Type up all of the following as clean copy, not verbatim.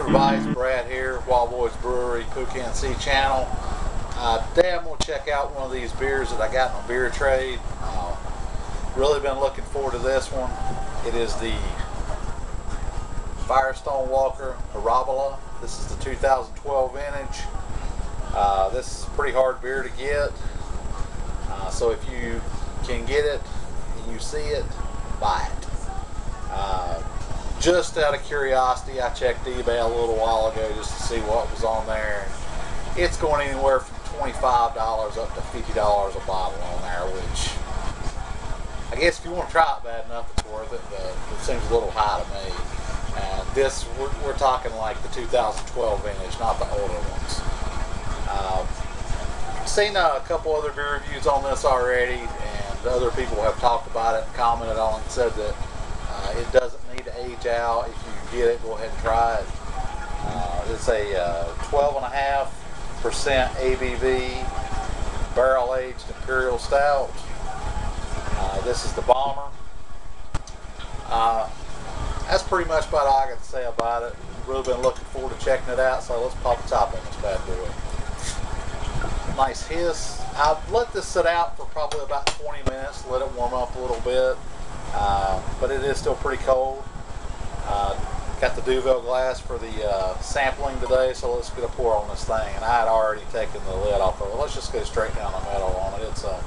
everybody, it's Brad here, Wild Boys Brewery, Pucan Sea channel. Today I'm going to check out one of these beers that I got in a beer trade. Really been looking forward to this one. It is the Firestone Walker Parabola. This is the 2012 vintage. This is a pretty hard beer to get. So if you can get it and you see it, buy it. Just out of curiosity, I checked eBay a little while ago just to see what was on there. It's going anywhere from $25 up to $50 a bottle on there, which I guess if you want to try it bad enough, it's worth it, but it seems a little high to me. And this, we're talking like the 2012 vintage, not the older ones. Seen a couple other beer reviews on this already, and other people have talked about it and commented on it and said that it doesn't need to age out. If you get it, go ahead and try it. It's a 12.5% ABV barrel-aged Imperial Stout. This is the Bomber. That's pretty much about all I got to say about it. Really been looking forward to checking it out, so let's pop the top on this bad boy. Nice hiss. I've let this sit out for probably about 20 minutes, let it warm up a little bit, but it is still pretty cold. Got the Duvel glass for the sampling today, so let's get a pour on this thing. And I had already taken the lid off of it. Let's just go straight down the middle on it. It's a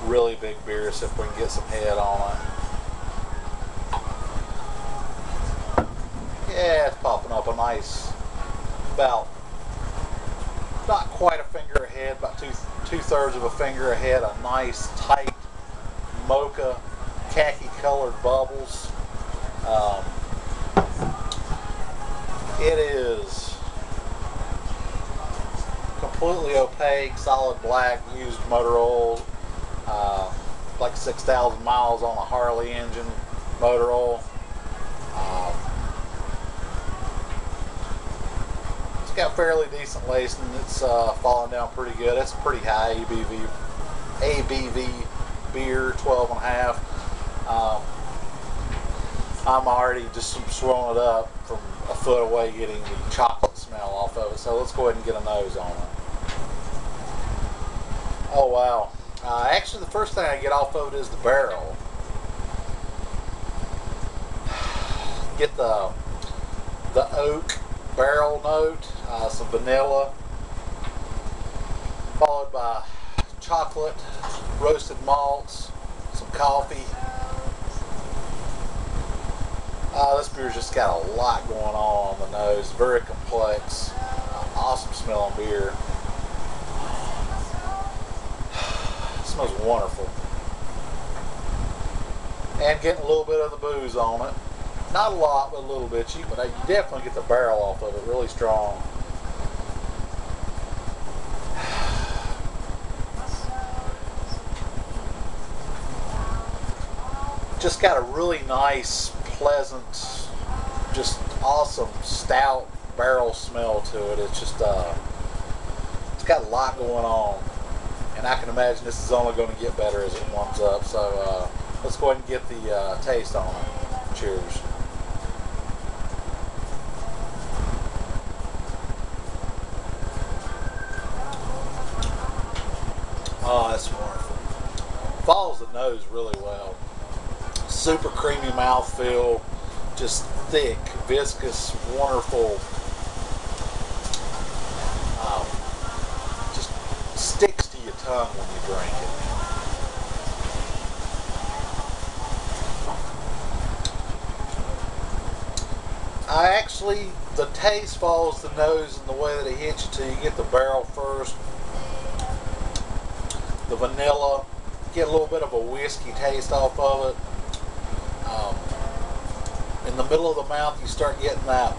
really big beer, so if we can get some head on it. Yeah, it's popping up a nice, about not quite a finger ahead, about two-thirds of a finger ahead. A nice tight mocha khaki colored bubbles. It is completely opaque, solid black, used motor oil, like 6,000 miles on a Harley engine motor oil. It's got fairly decent lacing. It's falling down pretty good. It's a pretty high ABV beer, 12.5. I'm already just swirling it up from a foot away, getting the chocolate smell off of it. So let's go ahead and get a nose on it. Oh wow! Actually, the first thing I get off of it is the barrel. Get the oak barrel note, some vanilla, followed by chocolate, roasted malts, some coffee. This beer's just got a lot going on the nose. Very complex. Awesome smelling beer. It smells wonderful. And getting a little bit of the booze on it. Not a lot, but a little bit. You definitely get the barrel off of it. Really strong. Just got a really nice, pleasant, just awesome stout barrel smell to it. It's just it's got a lot going on, and I can imagine this is only going to get better as it warms up. So let's go ahead and get the taste on it. Cheers. Oh, that's wonderful. Follows the nose really well. Super creamy mouthfeel, just thick, viscous, wonderful. Just sticks to your tongue when you drink it. The taste follows the nose in the way that it hits you till you get the barrel first. The vanilla, get a little bit of a whiskey taste off of it. In the middle of the mouth, you start getting that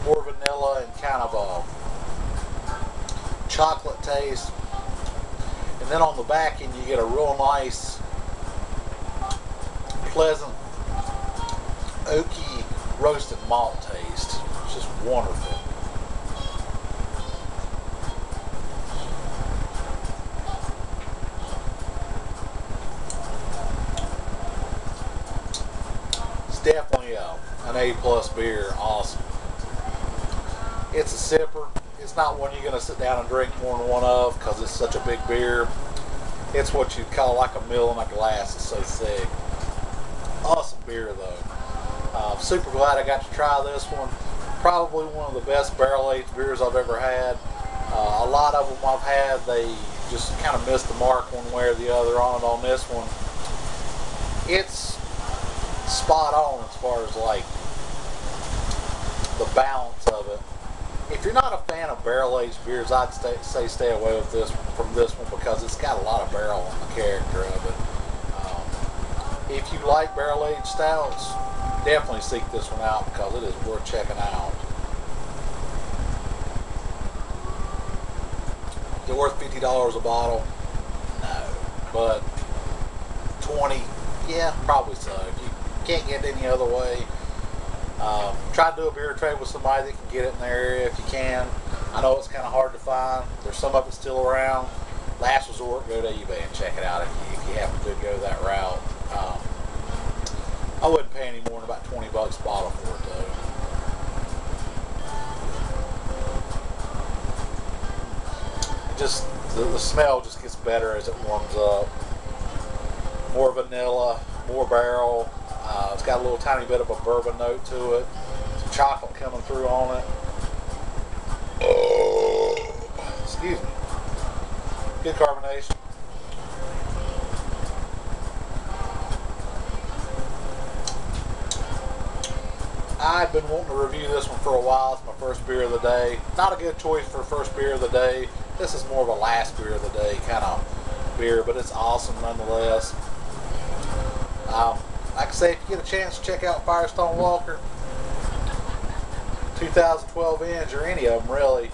more vanilla and kind of a chocolate taste. And then on the back end, you get a real nice, pleasant, oaky, roasted malt taste. It's just wonderful. Definitely an A+ beer. Awesome. It's a sipper. It's not one you're going to sit down and drink more than one of because it's such a big beer. It's what you'd call like a mill in a glass. It's so thick. Awesome beer though. Super glad I got to try this one. Probably one of the best barrel-aged beers I've ever had. A lot of them I've had, they just kind of missed the mark one way or the other on it. On this one, it's spot on as far as like the balance of it. If you're not a fan of barrel-aged beers, I'd say stay away with from this one because it's got a lot of barrel on the character of it. If you like barrel-aged stouts, definitely seek this one out because it is worth checking out. Is it worth $50 a bottle? No. But 20, yeah, probably so. If you can't get it any other way, try to do a beer trade with somebody that can get it in their area if you can. I know it's kind of hard to find. There's some of it still around. Last resort, go to eBay and check it out if you happen to go that route. I wouldn't pay any more than about 20 bucks a bottle for it though. Just the smell just gets better as it warms up. More vanilla, more barrel. It's got a little tiny bit of a bourbon note to it. Some chocolate coming through on it. Excuse me. Good carbonation. I've been wanting to review this one for a while. It's my first beer of the day. Not a good choice for first beer of the day. This is more of a last beer of the day kind of beer, but it's awesome nonetheless. Like I say, if you get a chance to check out Firestone Walker, 2012 inch or any of them really.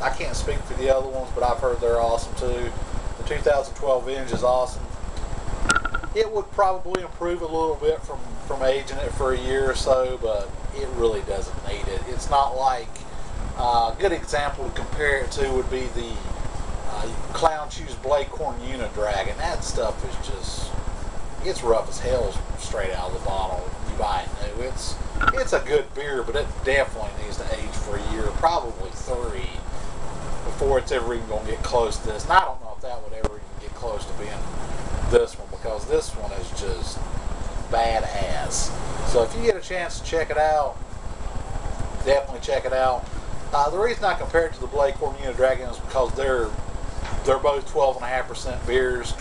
I can't speak for the other ones, but I've heard they're awesome too. The 2012 inch is awesome. It would probably improve a little bit from aging it for a year or so, but it really doesn't need it. It's not like a good example to compare it to would be the Clown Shoes Blade Corn Unidragon. That stuff is just, it's rough as hell straight out of the bottle. You buy it new. It's a good beer, but it definitely needs to age for a year, probably 3, before it's ever even going to get close to this. And I don't know if that would ever even get close to being this one, because this one is just badass. So if you get a chance to check it out, definitely check it out. The reason I compare it to the Blade Corn Unidragon is because they're both 12.5% beers.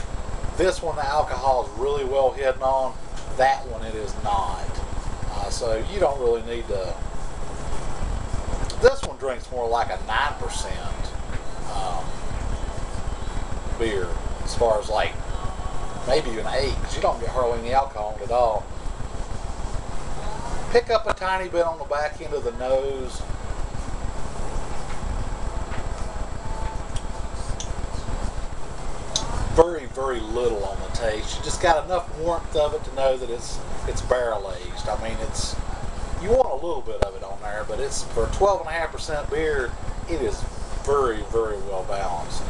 This one, the alcohol is really well hidden on. That one, it is not. So you don't really need to. This one drinks more like a 9% beer, as far as like maybe even 8, because you don't get hardly any alcohol at all. Pick up a tiny bit on the back end of the nose. Very, very little on the taste. You just got enough warmth of it to know that it's barrel aged. I mean, you want a little bit of it on there, but it's for 12.5% beer. It is very, very well balanced.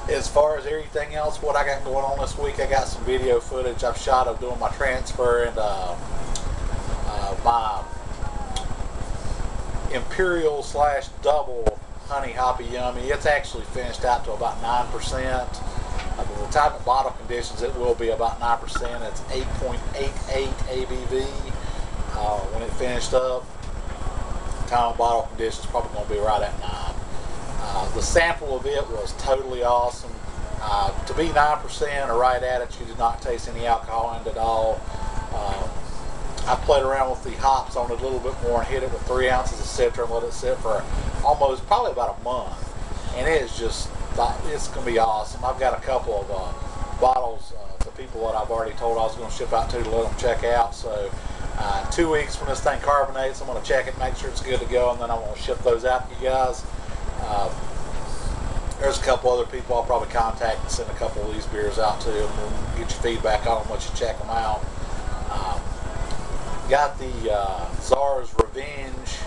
As far as everything else, what I got going on this week, I got some video footage I've shot of doing my transfer and my Imperial / double honey Hoppyummy. It's actually finished out to about 9%. By the time at bottle conditions, it will be about 9%. It's 8.88 ABV when it finished up. Time of bottle conditions probably going to be right at 9. The sample of it was totally awesome. To be 9% or right at it, you did not taste any alcohol in it at all. I played around with the hops on it a little bit more and hit it with 3 ounces of Citra and let it sit for probably about a month. And it is just, it's going to be awesome. I've got a couple of bottles to people that I've already told I was going to ship out to let them check out. So 2 weeks when this thing carbonates, I'm going to check it, make sure it's good to go, and then I'm going to ship those out to you guys. There's a couple other people I'll probably contact and send a couple of these beers out to, and we'll get your feedback on them once you check them out. Got the Czar's Revenge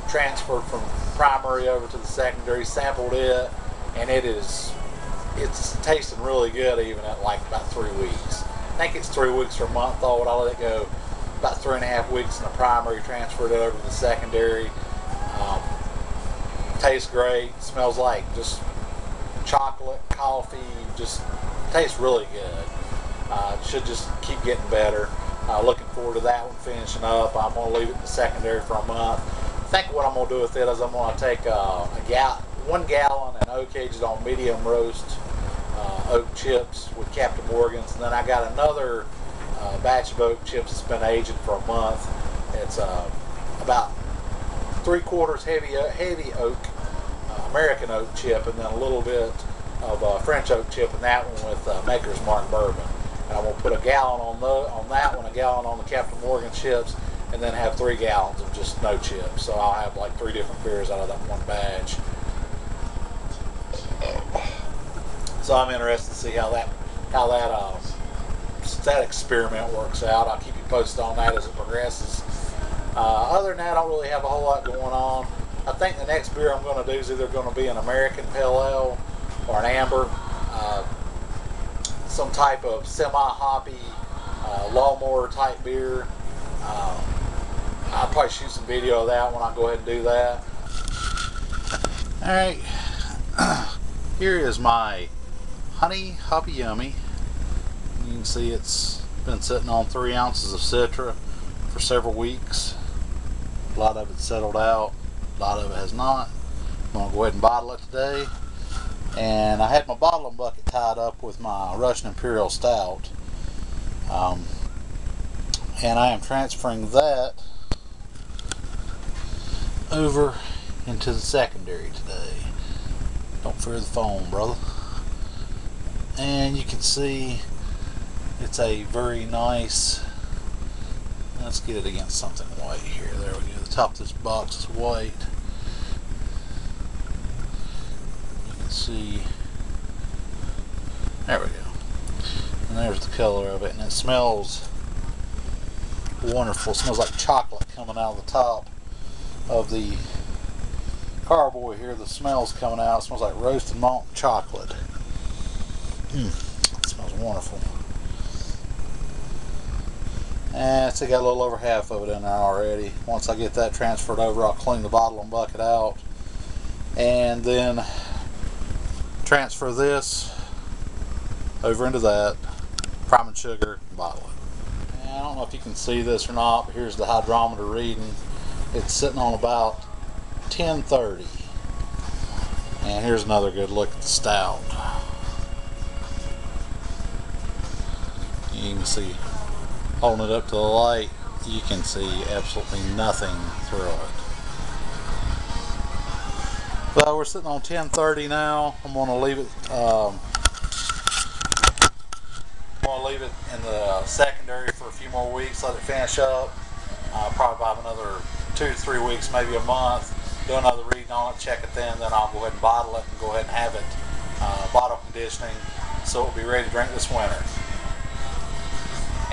transferred from primary over to the secondary, sampled it, and it's tasting really good even at like about 3 weeks. I think it's 3 weeks or a month old. I'll let it go about 3.5 weeks in the primary, transferred it over to the secondary. Tastes great, smells like just chocolate, coffee, just tastes really good. Should just keep getting better. Looking forward to that one finishing up. I'm going to leave it in the secondary for a month. I think what I'm going to do with it is I'm going to take 1 gallon and oak aged on medium roast oak chips with Captain Morgan's, and then I got another batch of oak chips that's been aging for a month. It's about 3/4 heavy oak, American oak chip, and then a little bit of French oak chip in that one with Maker's Mark bourbon. And I'm going to put a gallon on that one, a gallon on the Captain Morgan chips, and then have 3 gallons of just no chips. So I'll have like 3 different beers out of that one batch. So I'm interested to see how that experiment works out. I'll keep you posted on that as it progresses. Other than that, I don't really have a whole lot going on. I think the next beer I'm going to do is either going to be an American Pale Ale or an amber. Some type of semi-hoppy lawnmower type beer. I'll probably shoot some video of that when I go ahead and do that. Alright, here is my honey Hoppyummy. You can see it's been sitting on 3 ounces of Citra for several weeks. A lot of it settled out, a lot of it has not. I'm going to go ahead and bottle it today. And I had my bottling bucket tied up with my Russian Imperial Stout. And I am transferring that over into the secondary today. Don't fear the phone, brother. And you can see it's a very nice, let's get it against something white here. There we go. The top of this box is white. You can see, there we go. And there's the color of it, and it smells wonderful. It smells like chocolate coming out of the top of the carboy here. The smell's coming out. It smells like roasted malt chocolate. It smells wonderful. And it's got a little over half of it in there already. Once I get that transferred over, I'll clean the bottle and bucket out, and then transfer this over into that, priming sugar, and bottle it. And I don't know if you can see this or not, but here's the hydrometer reading. It's sitting on about 1030. And here's another good look at the stout. You can see, holding it up to the light, you can see absolutely nothing through it. Well, we're sitting on 1030 now. I'm going to leave it. In the secondary for a few more weeks, let it finish up. Probably about another 2 to 3 weeks, maybe a month. Do another reading on it, check it then I'll go ahead and bottle it and go ahead and have it bottle conditioning so it'll be ready to drink this winter.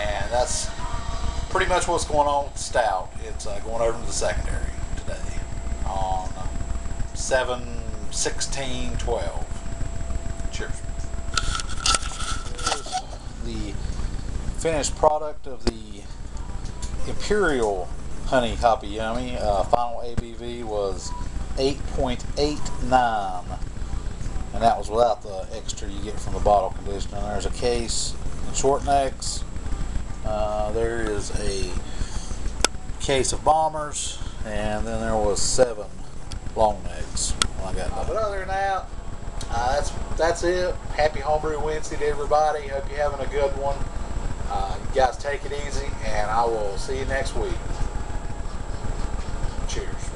And that's pretty much what's going on with the stout. It's going over to the secondary today on 7/16/12. Cheers. The finished product of the Imperial Honey Hoppyummy. Final ABV was 8.89, and that was without the extra you get from the bottle conditioner. There's a case in short necks. There is a case of bombers, and then there was 7 long necks when I got done. But other than that, that's it. Happy Homebrew Wednesday to everybody. Hope you're having a good one. You guys take it easy, and I will see you next week. Cheers.